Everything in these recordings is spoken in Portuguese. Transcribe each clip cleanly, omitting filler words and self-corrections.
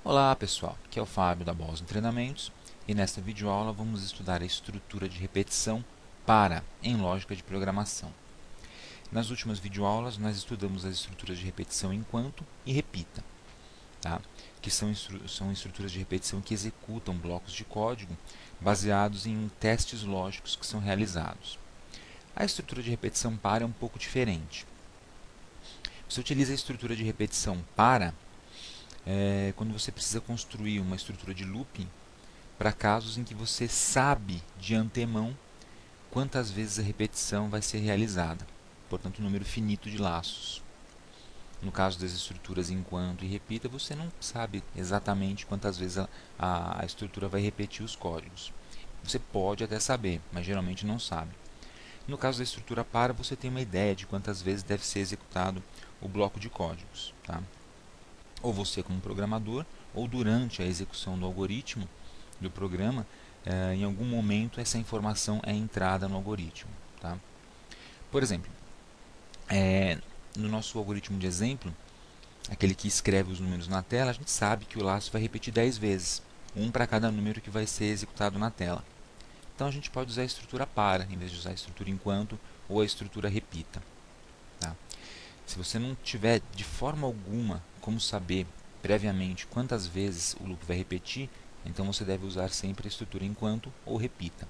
Olá pessoal, aqui é o Fábio da Boston Treinamentos e nesta videoaula vamos estudar a estrutura de repetição para em lógica de programação. Nas últimas videoaulas nós estudamos as estruturas de repetição enquanto e repita, tá? Que são estruturas de repetição que executam blocos de código baseados em testes lógicos que são realizados. A estrutura de repetição para é um pouco diferente. Você utiliza a estrutura de repetição para quando você precisa construir uma estrutura de looping para casos em que você sabe de antemão quantas vezes a repetição vai ser realizada, portanto, um número finito de laços. No caso das estruturas enquanto e repita, você não sabe exatamente quantas vezes a estrutura vai repetir os códigos. Você pode até saber, mas geralmente não sabe. No caso da estrutura para, você tem uma ideia de quantas vezes deve ser executado o bloco de códigos. Tá? Ou você como programador, ou durante a execução do algoritmo, do programa, em algum momento essa informação é entrada no algoritmo. Tá? Por exemplo, no nosso algoritmo de exemplo, aquele que escreve os números na tela, a gente sabe que o laço vai repetir 10 vezes, um para cada número que vai ser executado na tela. Então a gente pode usar a estrutura para, em vez de usar a estrutura enquanto ou a estrutura repita. Tá? Se você não tiver de forma alguma como saber previamente quantas vezes o loop vai repetir, então você deve usar sempre a estrutura enquanto ou repita.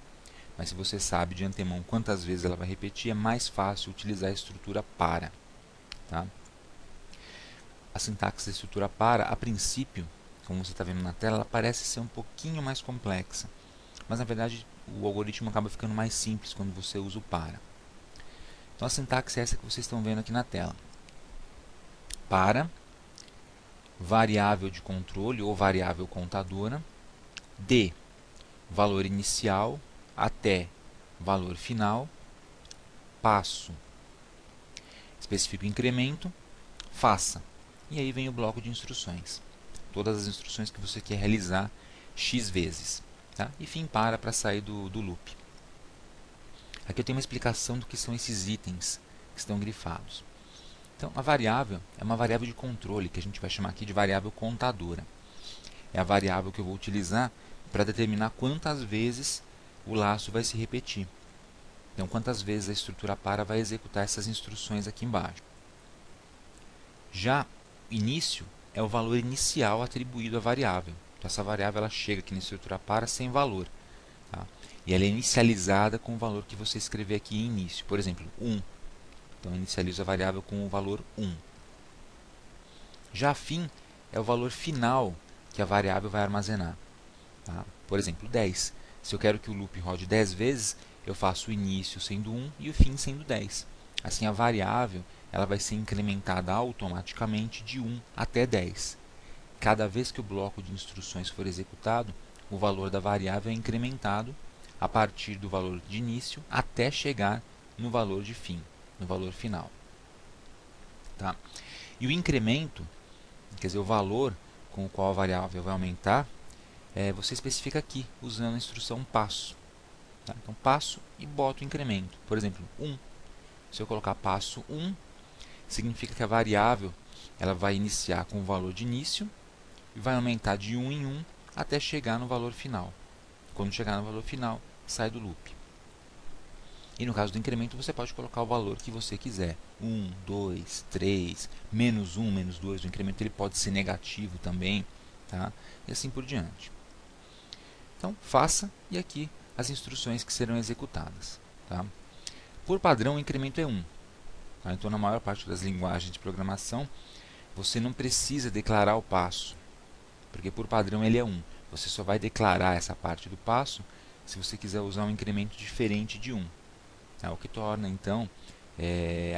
Mas se você sabe de antemão quantas vezes ela vai repetir, é mais fácil utilizar a estrutura para. Tá? A sintaxe da estrutura para, a princípio, como você está vendo na tela, ela parece ser um pouquinho mais complexa. Mas na verdade o algoritmo acaba ficando mais simples quando você usa o para. Então a sintaxe é essa que vocês estão vendo aqui na tela. Para, variável de controle ou variável contadora, de valor inicial até valor final, passo, especifica o incremento, faça. E aí vem o bloco de instruções. Todas as instruções que você quer realizar x vezes. Tá? E fim para sair do loop. Aqui eu tenho uma explicação do que são esses itens que estão grifados. Então, a variável é uma variável de controle, que a gente vai chamar aqui de variável contadora. É a variável que eu vou utilizar para determinar quantas vezes o laço vai se repetir. Então, quantas vezes a estrutura para vai executar essas instruções aqui embaixo. Já início é o valor inicial atribuído à variável. Então, essa variável ela chega aqui na estrutura para sem valor. Tá? E ela é inicializada com o valor que você escrever aqui em início. Por exemplo, 1. Então, eu inicializo a variável com o valor 1. Já fim é o valor final que a variável vai armazenar. Tá? Por exemplo, 10. Se eu quero que o loop rode 10 vezes, eu faço o início sendo 1 e o fim sendo 10. Assim, a variável ela vai ser incrementada automaticamente de 1 até 10. Cada vez que o bloco de instruções for executado, o valor da variável é incrementado a partir do valor de início até chegar no valor de fim, no valor final. Tá? E o incremento, quer dizer, o valor com o qual a variável vai aumentar, você especifica aqui, usando a instrução passo. Tá? Então, passo e boto o incremento. Por exemplo, 1. Se eu colocar passo 1, significa que a variável ela vai iniciar com o valor de início e vai aumentar de 1 em 1 até chegar no valor final. Quando chegar no valor final, sai do loop. E no caso do incremento, você pode colocar o valor que você quiser. 1, 2, 3, menos 1, menos 2. O incremento ele pode ser negativo também. Tá? E assim por diante. Então, faça e aqui as instruções que serão executadas. Tá? Por padrão, o incremento é 1. Tá? Então, na maior parte das linguagens de programação, você não precisa declarar o passo, porque por padrão ele é 1. Você só vai declarar essa parte do passo se você quiser usar um incremento diferente de 1. Tá? O que torna, então,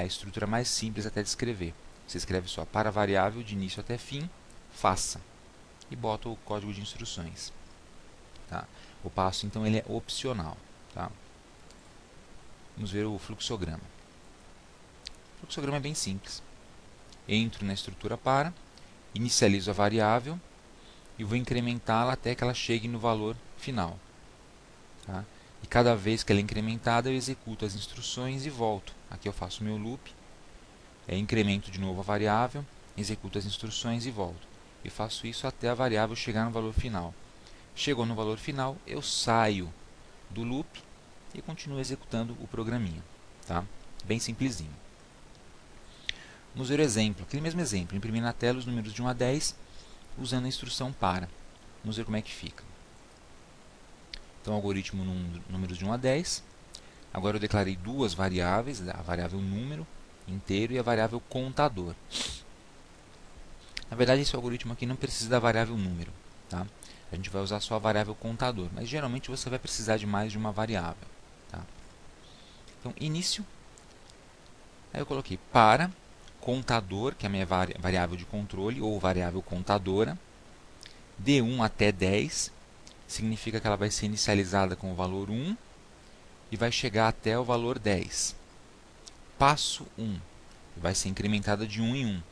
a estrutura mais simples até de escrever. Você escreve só para variável de início até fim, faça, e bota o código de instruções. Tá? O passo, então, ele é opcional. Tá? Vamos ver o fluxograma. O fluxograma é bem simples. Entro na estrutura para, inicializo a variável e vou incrementá-la até que ela chegue no valor final. Tá? E cada vez que ela é incrementada, eu executo as instruções e volto. Aqui eu faço o meu loop, incremento de novo a variável, executo as instruções e volto. e faço isso até a variável chegar no valor final. Chegou no valor final, eu saio do loop e continuo executando o programinha. Tá? Bem simplesinho. Vamos ver o exemplo, aquele mesmo exemplo, imprimir na tela os números de 1 a 10 usando a instrução para. Vamos ver como é que fica. Então, algoritmo números de 1 a 10. Agora eu declarei duas variáveis, a variável número inteiro e a variável contador. Na verdade, esse algoritmo aqui não precisa da variável número. Tá? A gente vai usar só a variável contador, mas geralmente você vai precisar de mais de uma variável. Tá? Então, início. Aí eu coloquei para contador, que é a minha variável de controle, ou variável contadora, de 1 até 10, significa que ela vai ser inicializada com o valor 1 e vai chegar até o valor 10. Passo 1, vai ser incrementada de 1 em 1.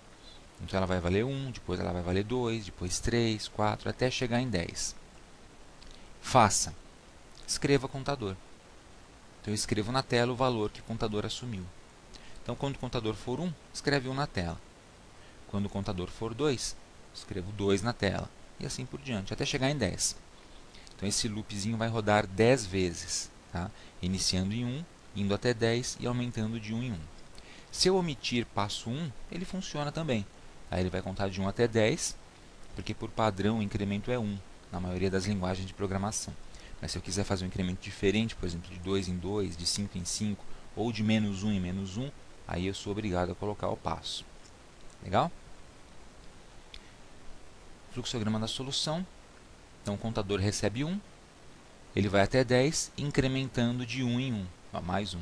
Então ela vai valer 1, depois ela vai valer 2, depois 3, 4, até chegar em 10. Faça. Escreva contador. Então eu escrevo na tela o valor que o contador assumiu. Então quando o contador for 1, escreve 1 na tela. Quando o contador for 2, escrevo 2 na tela. E assim por diante, até chegar em 10. Então esse loopzinho vai rodar 10 vezes. Tá? Iniciando em 1, indo até 10 e aumentando de 1 em 1. Se eu omitir passo 1, ele funciona também. Aí ele vai contar de 1 até 10, porque por padrão o incremento é 1, na maioria das linguagens de programação. Mas se eu quiser fazer um incremento diferente, por exemplo, de 2 em 2, de 5 em 5, ou de menos 1 em menos 1, aí eu sou obrigado a colocar o passo. Legal? Fluxograma da solução. Então o contador recebe 1, ele vai até 10, incrementando de 1 em 1, mais 1.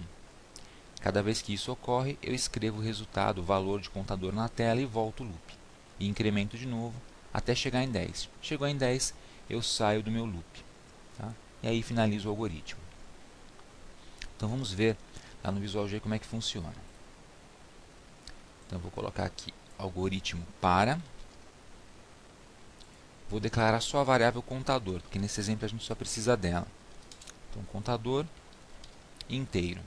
Cada vez que isso ocorre, eu escrevo o resultado, o valor de contador na tela e volto o loop. E incremento de novo até chegar em 10. Chegou em 10, eu saio do meu loop. Tá? E aí finalizo o algoritmo. Então vamos ver lá no Visual G como é que funciona. Então eu vou colocar aqui algoritmo para. Vou declarar só a variável contador, porque nesse exemplo a gente só precisa dela. Então contador inteiro.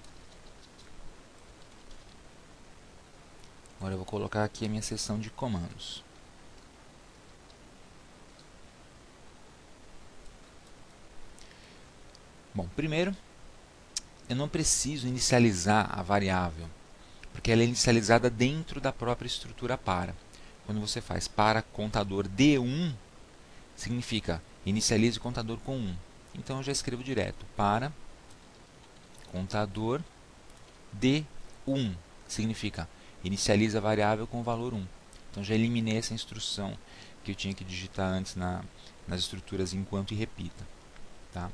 Agora eu vou colocar aqui a minha seção de comandos. Bom, primeiro, eu não preciso inicializar a variável, porque ela é inicializada dentro da própria estrutura para. Quando você faz para contador de 1, significa inicialize o contador com 1. Então eu já escrevo direto, para contador de 1, significa inicializa a variável com o valor 1. Então já eliminei essa instrução que eu tinha que digitar antes nas estruturas enquanto e repita. Tá?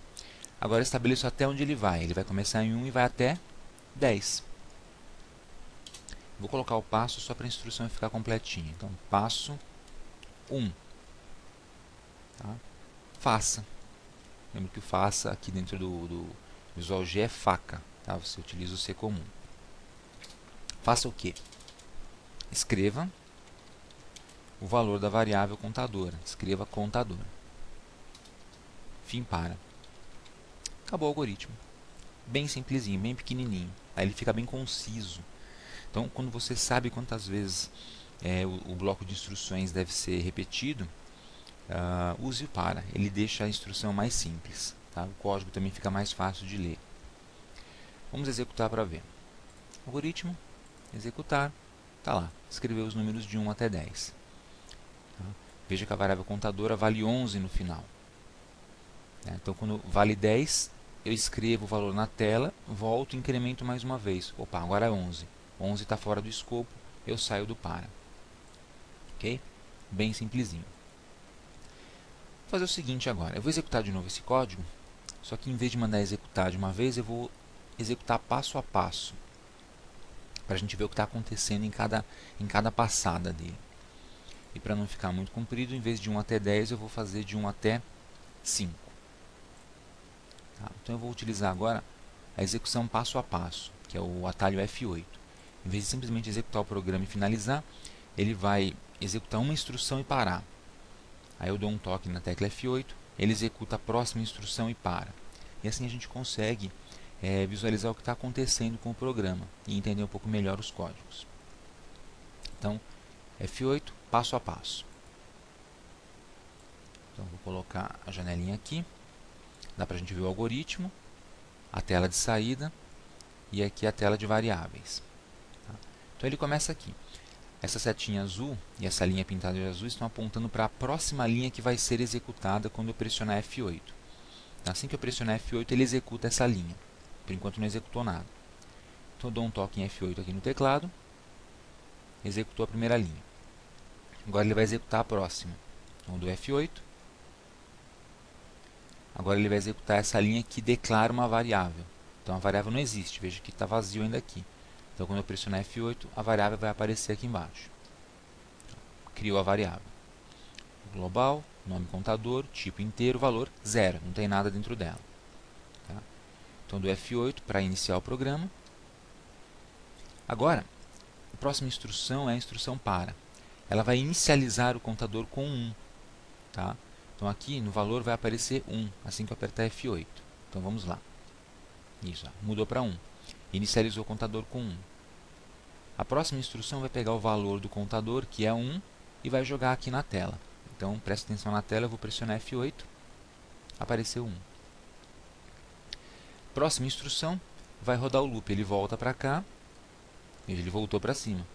Agora estabeleço até onde ele vai. Ele vai começar em 1 e vai até 10. Vou colocar o passo só para a instrução ficar completinha. Então, passo 1. Tá? Faça. Lembra que o faça aqui dentro do Visual G é faca. Tá? Você utiliza o C comum. Faça o quê? Escreva o valor da variável contadora. Escreva contador. Fim para. Acabou o algoritmo. Bem simplesinho, bem pequenininho. Aí ele fica bem conciso. Então, quando você sabe quantas vezes o bloco de instruções deve ser repetido, use o para. Ele deixa a instrução mais simples. Tá? O código também fica mais fácil de ler. Vamos executar para ver. Algoritmo, executar, está lá. Escreveu os números de 1 até 10. Tá? Veja que a variável contadora vale 11 no final. Então, quando vale 10, eu escrevo o valor na tela, volto e incremento mais uma vez. Opa, agora é 11. 11 está fora do escopo, eu saio do para. Ok? Bem simplesinho. Vou fazer o seguinte agora. Eu vou executar de novo esse código, só que em vez de mandar executar de uma vez, eu vou executar passo a passo, para a gente ver o que está acontecendo em cada passada dele. E para não ficar muito comprido, em vez de 1 até 10, eu vou fazer de 1 até 5. Tá? Então eu vou utilizar agora a execução passo a passo, que é o atalho F8. Em vez de simplesmente executar o programa e finalizar, ele vai executar uma instrução e parar. Aí eu dou um toque na tecla F8, ele executa a próxima instrução e para. E assim a gente consegue visualizar o que está acontecendo com o programa e entender um pouco melhor os códigos. Então, F8, passo a passo. Então vou colocar a janelinha aqui. Dá para a gente ver o algoritmo, a tela de saída e aqui a tela de variáveis. Tá? Então ele começa aqui. Essa setinha azul e essa linha pintada de azul estão apontando para a próxima linha que vai ser executada quando eu pressionar F8. Então, assim que eu pressionar F8, ele executa essa linha. Por enquanto não executou nada. Então eu dou um toque em F8 aqui no teclado. Executou a primeira linha. Agora ele vai executar a próxima. Então eu dou F8. Agora ele vai executar essa linha que declara uma variável. Então a variável não existe. Veja que está vazio ainda aqui. Então quando eu pressionar F8, a variável vai aparecer aqui embaixo. Criou a variável. Global, nome contador, tipo inteiro, valor 0. Não tem nada dentro dela. Tá? Então dou F8 para iniciar o programa. Agora, a próxima instrução é a instrução para. Ela vai inicializar o contador com 1. Tá? Então aqui no valor vai aparecer 1, assim que eu apertar F8. Então vamos lá. Isso, mudou para 1. Inicializou o contador com 1. A próxima instrução vai pegar o valor do contador, que é 1, e vai jogar aqui na tela. Então preste atenção na tela, eu vou pressionar F8. Apareceu 1. Próxima instrução vai rodar o loop. Ele volta para cá. Veja, ele voltou para cima.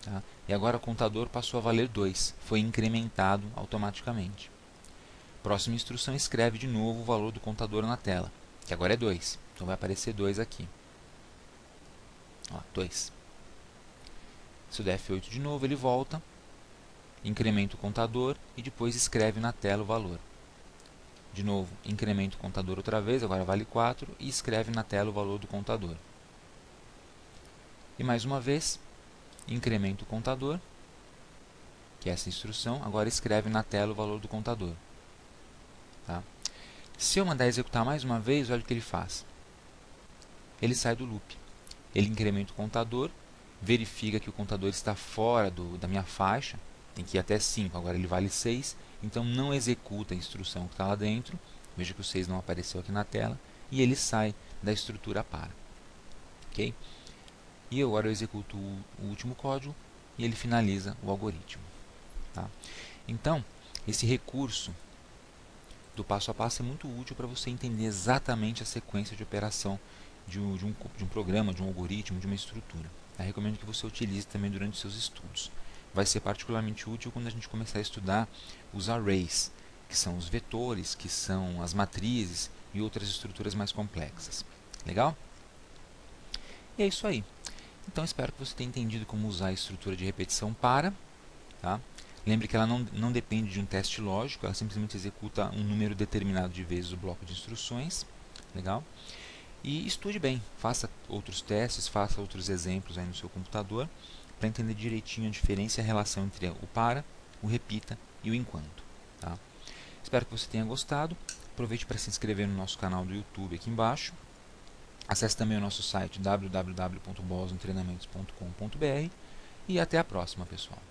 Tá? E agora o contador passou a valer 2. Foi incrementado automaticamente. Próxima instrução escreve de novo o valor do contador na tela, que agora é 2. Então vai aparecer 2 aqui. Ó, 2. Se eu der F8 de novo, ele volta, incrementa o contador e depois escreve na tela o valor. De novo, incrementa o contador outra vez, agora vale 4, e escreve na tela o valor do contador. E mais uma vez, incrementa o contador, que é essa instrução, agora escreve na tela o valor do contador. Tá? Se eu mandar executar mais uma vez, olha o que ele faz. Ele sai do loop. Ele incrementa o contador, verifica que o contador está fora da minha faixa, tem que ir até 5, agora ele vale 6, então não executa a instrução que está lá dentro, veja que o 6 não apareceu aqui na tela, e ele sai da estrutura para. Ok? E agora eu executo o último código e ele finaliza o algoritmo. Tá? Então, esse recurso do passo a passo é muito útil para você entender exatamente a sequência de operação de um programa, de um algoritmo, de uma estrutura. Eu recomendo que você utilize também durante seus estudos. Vai ser particularmente útil quando a gente começar a estudar os arrays, que são os vetores, que são as matrizes e outras estruturas mais complexas. Legal? E é isso aí. Então espero que você tenha entendido como usar a estrutura de repetição para. Tá? Lembre que ela não depende de um teste lógico, ela simplesmente executa um número determinado de vezes o bloco de instruções. Legal? E estude bem, faça outros testes, faça outros exemplos aí no seu computador para entender direitinho a diferença e a relação entre o para, o repita e o enquanto. Tá? Espero que você tenha gostado. Aproveite para se inscrever no nosso canal do YouTube aqui embaixo. Acesse também o nosso site www.bosontreinamentos.com.br e até a próxima, pessoal.